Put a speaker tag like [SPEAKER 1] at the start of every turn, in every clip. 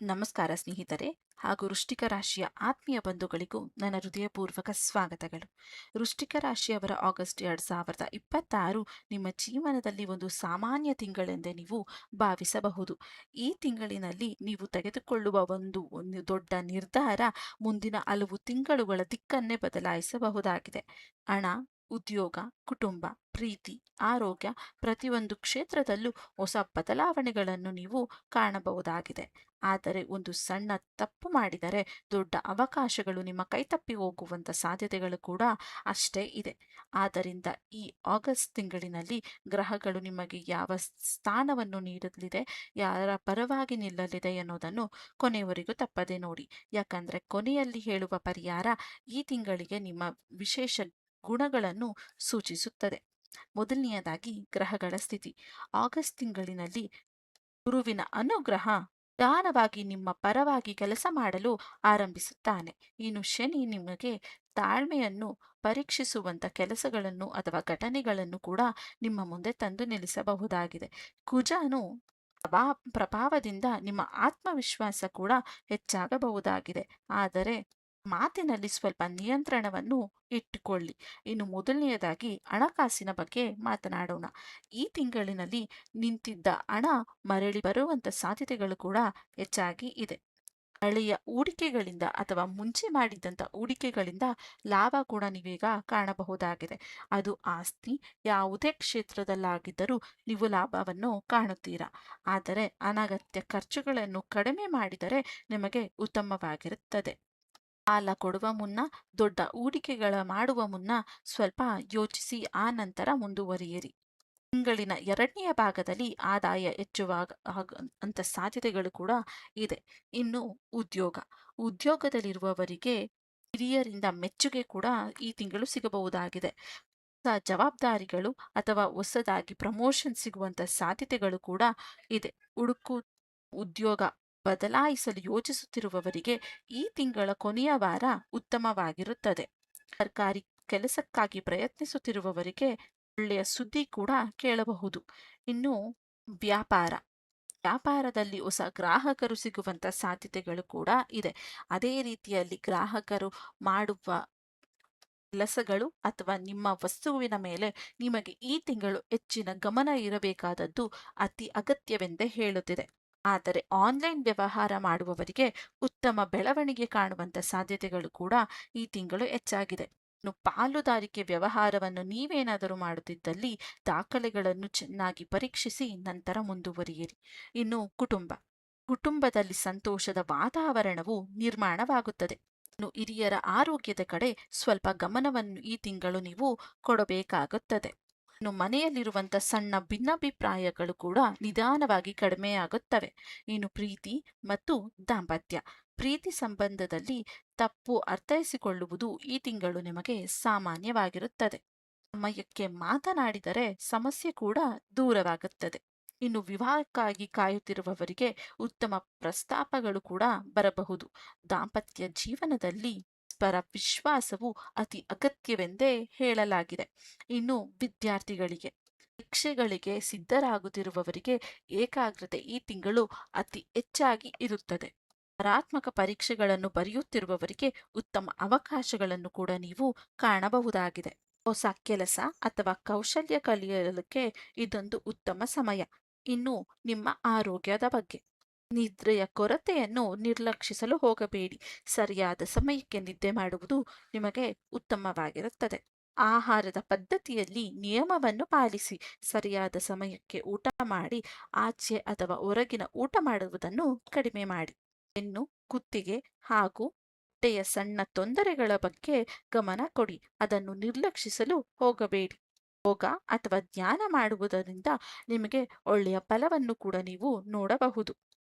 [SPEAKER 1] ನಮಸ್ಕಾರ ಸ್ನೇಹಿತರೆ ಹಾಗೂ ವೃಶ್ಚಿಕ ರಾಶಿಯ ಆತ್ಮೀಯ ಬಂಧುಗಳಿಗೂ ನನ್ನ ಹೃದಯಪೂರ್ವಕ ಸ್ವಾಗತಗಳು. ವೃಶ್ಚಿಕ ರಾಶಿಯವರ ಆಗಸ್ಟ್ 2026 ನಿಮ್ಮ ಜೀವನದಲ್ಲಿ ಒಂದು ಸಾಮಾನ್ಯ ತಿಂಗಳೆಂದೇ ನೀವು ಭಾವಿಸಬಹುದು. ಈ ತಿಂಗಳಿನಲ್ಲಿ ನೀವು ತೆಗೆದುಕೊಳ್ಳುವ ಒಂದು ದೊಡ್ಡ ನಿರ್ಧಾರ ಮುಂದಿನ ಹಲವು ತಿಂಗಳುಗಳ ದಿಕ್ಕನ್ನೇ ಬದಲಾಯಿಸಬಹುದಾಗಿದೆ. ಹಣ, ಉದ್ಯೋಗ, ಕುಟುಂಬ, ಪ್ರೀತಿ, ಆರೋಗ್ಯ ಪ್ರತಿಯೊಂದು ಕ್ಷೇತ್ರದಲ್ಲೂ ಹೊಸ ಬದಲಾವಣೆಗಳನ್ನು ನೀವು ಕಾಣಬಹುದಾಗಿದೆ. ಆದರೆ ಒಂದು ಸಣ್ಣ ತಪ್ಪು ಮಾಡಿದರೆ ದೊಡ್ಡ ಅವಕಾಶಗಳು ನಿಮ್ಮ ಕೈತಪ್ಪಿ ಹೋಗುವಂತ ಸಾಧ್ಯತೆಗಳು ಕೂಡ ಅಷ್ಟೇ ಇದೆ. ಆದ್ದರಿಂದ ಈ ಆಗಸ್ಟ್ ತಿಂಗಳಿನಲ್ಲಿ ಗ್ರಹಗಳು ನಿಮಗೆ ಯಾವ ಸ್ಥಾನವನ್ನು ನೀಡಲಿದೆ, ಯಾರ ಪರವಾಗಿ ನಿಲ್ಲಲಿದೆ ಎನ್ನುವುದನ್ನು ಕೊನೆಯವರೆಗೂ ತಪ್ಪದೆ ನೋಡಿ. ಯಾಕಂದ್ರೆ ಕೊನೆಯಲ್ಲಿ ಹೇಳುವ ಪರಿಹಾರ ಈ ತಿಂಗಳಿಗೆ ನಿಮ್ಮ ವಿಶೇಷ ಗುಣಗಳನ್ನು ಸೂಚಿಸುತ್ತದೆ. ಮೊದಲನೆಯದಾಗಿ ಗ್ರಹಗಳ ಸ್ಥಿತಿ. ಆಗಸ್ಟ್ ತಿಂಗಳಿನಲ್ಲಿ ಗುರುವಿನ ಅನುಗ್ರಹ ನಿಧಾನವಾಗಿ ನಿಮ್ಮ ಪರವಾಗಿ ಕೆಲಸ ಮಾಡಲು ಆರಂಭಿಸುತ್ತಾನೆ. ಇನ್ನು ಶನಿ ನಿಮಗೆ ತಾಳ್ಮೆಯನ್ನು ಪರೀಕ್ಷಿಸುವಂತ ಕೆಲಸಗಳನ್ನು ಅಥವಾ ಘಟನೆಗಳನ್ನು ಕೂಡ ನಿಮ್ಮ ಮುಂದೆ ತಂದು ನಿಲ್ಲಿಸಬಹುದಾಗಿದೆ. ಕುಜನು ಪ್ರಭಾವದಿಂದ ನಿಮ್ಮ ಆತ್ಮವಿಶ್ವಾಸ ಕೂಡ ಹೆಚ್ಚಾಗಬಹುದಾಗಿದೆ. ಆದರೆ ಮಾತಿನಲ್ಲಿ ಸ್ವಲ್ಪ ನಿಯಂತ್ರಣವನ್ನು ಇಟ್ಟುಕೊಳ್ಳಿ. ಇನ್ನು ಮೊದಲನೆಯದಾಗಿ ಹಣಕಾಸಿನ ಬಗ್ಗೆ ಮಾತನಾಡೋಣ. ಈ ತಿಂಗಳಿನಲ್ಲಿ ನಿಂತಿದ್ದ ಹಣ ಮರಳಿ ಬರುವಂತ ಸಾಧ್ಯತೆಗಳು ಕೂಡ ಹೆಚ್ಚಾಗಿ ಇದೆ. ಹಳೆಯ ಹೂಡಿಕೆಗಳಿಂದ ಅಥವಾ ಮುಂಚೆ ಮಾಡಿದಂಥ ಹೂಡಿಕೆಗಳಿಂದ ಲಾಭ ಕೂಡ ನೀವೀಗ ಕಾಣಬಹುದಾಗಿದೆ. ಅದು ಆಸ್ತಿ ಯಾವುದೇ ಕ್ಷೇತ್ರದಲ್ಲಾಗಿದ್ದರೂ ನೀವು ಲಾಭವನ್ನು ಕಾಣುತ್ತೀರಾ. ಆದರೆ ಅನಗತ್ಯ ಖರ್ಚುಗಳನ್ನು ಕಡಿಮೆ ಮಾಡಿದರೆ ನಿಮಗೆ ಉತ್ತಮವಾಗಿರುತ್ತದೆ. ಸಾಲ ಕೊಡುವ ಮುನ್ನ, ದೊಡ್ಡ ಹೂಡಿಕೆಗಳ ಮಾಡುವ ಮುನ್ನ ಸ್ವಲ್ಪ ಯೋಚಿಸಿ ಆ ನಂತರ ಮುಂದುವರಿಯಿರಿ. ತಿಂಗಳಿನ ಎರಡನೆಯ ಭಾಗದಲ್ಲಿ ಆದಾಯ ಹೆಚ್ಚುವ ಅಂತ ಸಾಧ್ಯತೆಗಳು ಕೂಡ ಇದೆ. ಇನ್ನು ಉದ್ಯೋಗದಲ್ಲಿರುವವರಿಗೆ ಹಿರಿಯರಿಂದ ಮೆಚ್ಚುಗೆ ಕೂಡ ಈ ತಿಂಗಳು ಸಿಗಬಹುದಾಗಿದೆ. ಹೊಸ ಜವಾಬ್ದಾರಿಗಳು ಅಥವಾ ಹೊಸದಾಗಿ ಪ್ರಮೋಷನ್ ಸಿಗುವಂತ ಸಾಧ್ಯತೆಗಳು ಕೂಡ ಇದೆ. ಉದ್ಯೋಗ ಬದಲಾಯಿಸಲು ಯೋಚಿಸುತ್ತಿರುವವರಿಗೆ ಈ ತಿಂಗಳ ಕೊನೆಯ ವಾರ ಉತ್ತಮವಾಗಿರುತ್ತದೆ. ಸರ್ಕಾರಿ ಕೆಲಸಕ್ಕಾಗಿ ಪ್ರಯತ್ನಿಸುತ್ತಿರುವವರಿಗೆ ಒಳ್ಳೆಯ ಸುದ್ದಿ ಕೂಡ ಕೇಳಬಹುದು. ಇನ್ನು ವ್ಯಾಪಾರದಲ್ಲಿ ಹೊಸ ಗ್ರಾಹಕರು ಸಿಗುವಂತ ಸಾಧ್ಯತೆಗಳು ಕೂಡ ಇದೆ. ಅದೇ ರೀತಿಯಲ್ಲಿ ಗ್ರಾಹಕರು ಮಾಡುವ ಕೆಲಸಗಳು ಅಥವಾ ನಿಮ್ಮ ವಸ್ತುವಿನ ಮೇಲೆ ನಿಮಗೆ ಈ ತಿಂಗಳು ಹೆಚ್ಚಿನ ಗಮನ ಇರಬೇಕಾದದ್ದು ಅತಿ ಅಗತ್ಯವೆಂದೇ ಹೇಳುತ್ತಿದೆ. ಆದರೆ ಆನ್ಲೈನ್ ವ್ಯವಹಾರ ಮಾಡುವವರಿಗೆ ಉತ್ತಮ ಬೆಳವಣಿಗೆ ಕಾಣುವಂತ ಸಾಧ್ಯತೆಗಳು ಕೂಡ ಈ ತಿಂಗಳು ಹೆಚ್ಚಾಗಿದೆ. ಇನ್ನು ಪಾಲುದಾರಿಕೆ ವ್ಯವಹಾರವನ್ನು ನೀವೇನಾದರೂ ಮಾಡುತ್ತಿದ್ದಲ್ಲಿ ದಾಖಲೆಗಳನ್ನು ಚೆನ್ನಾಗಿ ಪರೀಕ್ಷಿಸಿ ನಂತರ ಮುಂದುವರಿಯಿರಿ. ಇನ್ನು ಕುಟುಂಬದಲ್ಲಿ ಸಂತೋಷದ ವಾತಾವರಣವು ನಿರ್ಮಾಣವಾಗುತ್ತದೆ. ಇನ್ನು ಹಿರಿಯರ ಆರೋಗ್ಯದ ಕಡೆ ಸ್ವಲ್ಪ ಗಮನವನ್ನು ಈ ತಿಂಗಳು ನೀವು ಕೊಡಬೇಕಾಗುತ್ತದೆ. ಇನ್ನು ಮನೆಯಲ್ಲಿರುವಂತ ಸಣ್ಣ ಭಿನ್ನಾಭಿಪ್ರಾಯಗಳು ಕೂಡ ನಿಧಾನವಾಗಿ ಕಡಿಮೆಯಾಗುತ್ತವೆ. ಇನ್ನು ಪ್ರೀತಿ ಮತ್ತು ದಾಂಪತ್ಯ. ಪ್ರೀತಿ ಸಂಬಂಧದಲ್ಲಿ ತಪ್ಪು ಅರ್ಥೈಸಿಕೊಳ್ಳುವುದು ಈ ತಿಂಗಳು ನಿಮಗೆ ಸಾಮಾನ್ಯವಾಗಿರುತ್ತದೆ. ಸಮಯಕ್ಕೆ ಮಾತನಾಡಿದರೆ ಸಮಸ್ಯೆ ಕೂಡ ದೂರವಾಗುತ್ತದೆ. ಇನ್ನು ವಿವಾಹಕ್ಕಾಗಿ ಕಾಯುತ್ತಿರುವವರಿಗೆ ಉತ್ತಮ ಪ್ರಸ್ತಾಪಗಳು ಕೂಡ ಬರಬಹುದು. ದಾಂಪತ್ಯ ಜೀವನದಲ್ಲಿ ಪರಸ್ಪರ ವಿಶ್ವಾಸವು ಅತಿ ಅಗತ್ಯವೆಂದೇ ಹೇಳಲಾಗಿದೆ. ಇನ್ನು ವಿದ್ಯಾರ್ಥಿಗಳಿಗೆ, ಪರೀಕ್ಷೆಗಳಿಗೆ ಸಿದ್ಧರಾಗುತ್ತಿರುವವರಿಗೆ ಏಕಾಗ್ರತೆ ಈ ತಿಂಗಳು ಅತಿ ಹೆಚ್ಚಾಗಿ ಇರುತ್ತದೆ. ಸ್ಪರ್ಧಾತ್ಮಕ ಪರೀಕ್ಷೆಗಳನ್ನು ಬರೆಯುತ್ತಿರುವವರಿಗೆ ಉತ್ತಮ ಅವಕಾಶಗಳನ್ನು ಕೂಡ ನೀವು ಕಾಣಬಹುದಾಗಿದೆ. ಹೊಸ ಕೆಲಸ ಅಥವಾ ಕೌಶಲ್ಯ ಕಲಿಯಲಿಕ್ಕೆ ಇದೊಂದು ಉತ್ತಮ ಸಮಯ. ಇನ್ನು ನಿಮ್ಮ ಆರೋಗ್ಯದ ಬಗ್ಗೆ. ನಿದ್ರೆಯ ಕೊರತೆಯನ್ನು ನಿರ್ಲಕ್ಷಿಸಲು ಹೋಗಬೇಡಿ. ಸರಿಯಾದ ಸಮಯಕ್ಕೆ ನಿದ್ದೆ ಮಾಡುವುದು ನಿಮಗೆ ಉತ್ತಮವಾಗಿರುತ್ತದೆ. ಆಹಾರದ ಪದ್ಧತಿಯಲ್ಲಿ ನಿಯಮವನ್ನು ಪಾಲಿಸಿ. ಸರಿಯಾದ ಸಮಯಕ್ಕೆ ಊಟ ಮಾಡಿ, ಆಚೆ ಅಥವಾ ಹೊರಗಿನ ಊಟ ಮಾಡುವುದನ್ನು ಕಡಿಮೆ ಮಾಡಿ. ಬೆನ್ನು, ಕುತ್ತಿಗೆ ಹಾಗೂ ಹೊಟ್ಟೆಯ ಸಣ್ಣ ತೊಂದರೆಗಳ ಬಗ್ಗೆ ಗಮನ ಕೊಡಿ. ಅದನ್ನು ನಿರ್ಲಕ್ಷಿಸಲು ಹೋಗಬೇಡಿ. ಯೋಗ ಅಥವಾ ಧ್ಯಾನ ಮಾಡುವುದರಿಂದ ನಿಮಗೆ ಒಳ್ಳೆಯ ಫಲವನ್ನು ಕೂಡ ನೀವು ನೋಡಬಹುದು.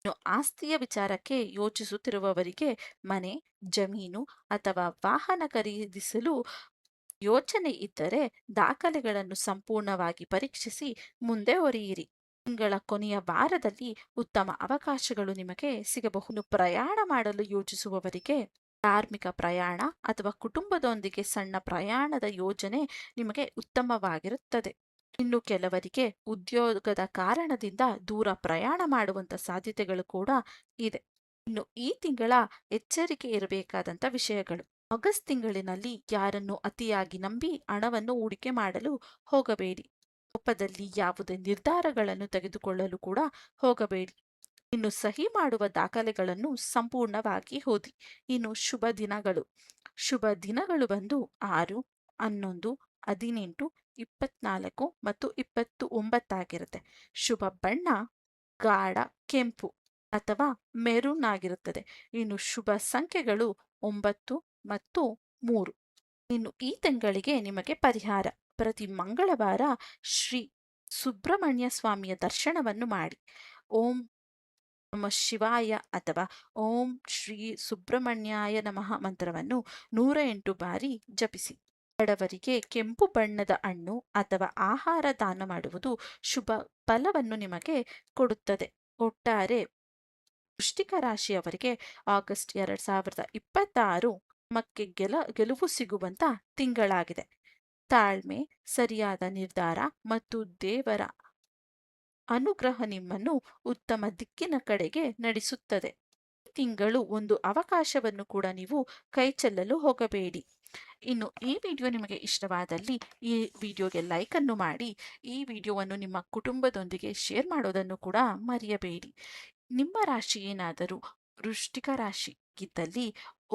[SPEAKER 1] ಇನ್ನು ಆಸ್ತಿಯ ವಿಚಾರಕ್ಕೆ ಯೋಚಿಸುತ್ತಿರುವವರಿಗೆ ಮನೆ, ಜಮೀನು ಅಥವಾ ವಾಹನ ಖರೀದಿಸಲು ಯೋಚನೆ ಇದ್ದರೆ ದಾಖಲೆಗಳನ್ನು ಸಂಪೂರ್ಣವಾಗಿ ಪರೀಕ್ಷಿಸಿ ಮುಂದೆ ಹೊರೆಯಿರಿ. ತಿಂಗಳ ಕೊನೆಯ ವಾರದಲ್ಲಿ ಉತ್ತಮ ಅವಕಾಶಗಳು ನಿಮಗೆ ಸಿಗಬಹುದು. ಪ್ರಯಾಣ ಮಾಡಲು ಯೋಚಿಸುವವರಿಗೆ ಧಾರ್ಮಿಕ ಪ್ರಯಾಣ ಅಥವಾ ಕುಟುಂಬದೊಂದಿಗೆ ಸಣ್ಣ ಪ್ರಯಾಣದ ಯೋಜನೆ ನಿಮಗೆ ಉತ್ತಮವಾಗಿರುತ್ತದೆ. ಇನ್ನು ಕೆಲವರಿಗೆ ಉದ್ಯೋಗದ ಕಾರಣದಿಂದ ದೂರ ಪ್ರಯಾಣ ಮಾಡುವಂತ ಸಾಧ್ಯತೆಗಳು ಕೂಡ ಇದೆ. ಇನ್ನು ಈ ತಿಂಗಳ ಎಚ್ಚರಿಕೆ ಇರಬೇಕಾದಂತ ವಿಷಯಗಳು. ಆಗಸ್ಟ್ ತಿಂಗಳಿನಲ್ಲಿ ಯಾರನ್ನು ಅತಿಯಾಗಿ ನಂಬಿ ಹಣವನ್ನು ಹೂಡಿಕೆ ಮಾಡಲು ಹೋಗಬೇಡಿ. ಕೋಪದಲ್ಲಿ ಯಾವುದೇ ನಿರ್ಧಾರಗಳನ್ನು ತೆಗೆದುಕೊಳ್ಳಲು ಕೂಡ ಹೋಗಬೇಡಿ. ಇನ್ನು ಸಹಿ ಮಾಡುವ ದಾಖಲೆಗಳನ್ನು ಸಂಪೂರ್ಣವಾಗಿ ಓದಿ. ಇನ್ನು ಶುಭ ದಿನಗಳು ಬಂದು 6, 11, 18, 24 ಮತ್ತು 29 ಆಗಿರುತ್ತೆ. ಶುಭ ಬಣ್ಣ ಗಾಢ ಕೆಂಪು ಅಥವಾ ಮೆರೂನ್ ಆಗಿರುತ್ತದೆ. ಇನ್ನು ಶುಭ ಸಂಖ್ಯೆಗಳು 9 ಮತ್ತು 3. ಇನ್ನು ಈ ತಿಂಗಳಿಗೆ ನಿಮಗೆ ಪರಿಹಾರ: ಪ್ರತಿ ಮಂಗಳವಾರ ಶ್ರೀ ಸುಬ್ರಹ್ಮಣ್ಯ ಸ್ವಾಮಿಯ ದರ್ಶನವನ್ನು ಮಾಡಿ. ಓಂ ನಮಃ ಶಿವಾಯ ಅಥವಾ ಓಂ ಶ್ರೀ ಸುಬ್ರಹ್ಮಣ್ಯಾಯ ನಮಃ ಮಂತ್ರವನ್ನು 108 ಬಾರಿ ಜಪಿಸಿ. ಬಡವರಿಗೆ ಕೆಂಪು ಬಣ್ಣದ ಹಣ್ಣು ಅಥವಾ ಆಹಾರ ದಾನ ಮಾಡುವುದು ಶುಭ ಫಲವನ್ನು ನಿಮಗೆ ಕೊಡುತ್ತದೆ. ಒಟ್ಟಾರೆ ವೃಶ್ಚಿಕ ರಾಶಿಯವರಿಗೆ ಆಗಸ್ಟ್ 2026 ನಮಗೆ ಗೆಲುವು ಸಿಗುವಂತ ತಿಂಗಳಾಗಿದೆ. ತಾಳ್ಮೆ, ಸರಿಯಾದ ನಿರ್ಧಾರ ಮತ್ತು ದೇವರ ಅನುಗ್ರಹ ನಿಮ್ಮನ್ನು ಉತ್ತಮ ದಿಕ್ಕಿನ ಕಡೆಗೆ ನಡೆಸುತ್ತದೆ. ಈ ತಿಂಗಳು ಒಂದು ಅವಕಾಶವನ್ನು ಕೂಡ ನೀವು ಕೈಚೆಲ್ಲಲು ಹೋಗಬೇಡಿ. ಇನ್ನು ಈ ವಿಡಿಯೋ ನಿಮಗೆ ಇಷ್ಟವಾದಲ್ಲಿ ಈ ವಿಡಿಯೋಗೆ ಲೈಕ್ ಅನ್ನು ಮಾಡಿ. ಈ ವಿಡಿಯೋವನ್ನು ನಿಮ್ಮ ಕುಟುಂಬದೊಂದಿಗೆ ಶೇರ್ ಮಾಡೋದನ್ನು ಕೂಡ ಮರೆಯಬೇಡಿ. ನಿಮ್ಮ ರಾಶಿ ಏನಾದರೂ ವೃಶ್ಚಿಕ ರಾಶಿ ಇದ್ದಲ್ಲಿ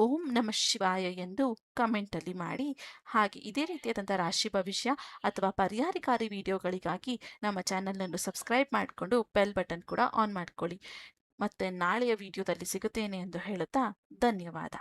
[SPEAKER 1] ಓಂ ನಮಃ ಶಿವಾಯ ಎಂದು ಕಮೆಂಟ್ ಅಲ್ಲಿ ಮಾಡಿ. ಹಾಗೆ ಇದೇ ರೀತಿಯಾದಂಥ ರಾಶಿ ಭವಿಷ್ಯ ಅಥವಾ ಪರಿಹಾರಕಾರಿ ವಿಡಿಯೋಗಳಿಗಾಗಿ ನಮ್ಮ ಚಾನೆಲ್ ಅನ್ನು ಸಬ್ಸ್ಕ್ರೈಬ್ ಮಾಡಿಕೊಂಡು ಬೆಲ್ ಬಟನ್ ಕೂಡ ಆನ್ ಮಾಡ್ಕೊಳ್ಳಿ. ಮತ್ತೆ ನಾಳೆಯ ವಿಡಿಯೋದಲ್ಲಿ ಸಿಗುತ್ತೇನೆ ಎಂದು ಹೇಳುತ್ತಾ ಧನ್ಯವಾದ.